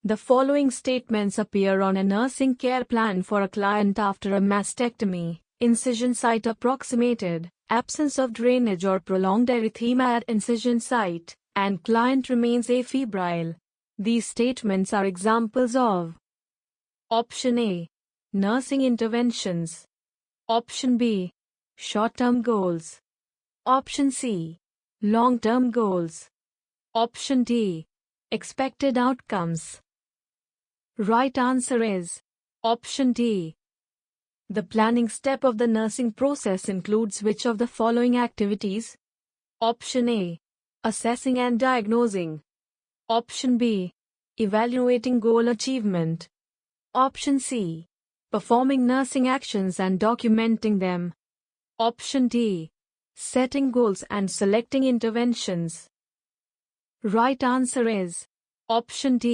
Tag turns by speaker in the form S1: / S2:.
S1: The following statements appear on a nursing care plan for a client after a mastectomy: incision site approximated, absence of drainage or prolonged erythema at incision site, and client remains afebrile. These statements are examples of Option A. Nursing interventions. Option B. Short-term goals. Option C. Long-term goals. Option D. Expected outcomes. Right answer is Option D. The planning step of the nursing process includes which of the following activities? Option A. Assessing and diagnosing. Option B. Evaluating goal achievement. Option C. Performing nursing actions and documenting them. Option D. Setting goals and selecting interventions. Right answer is Option D.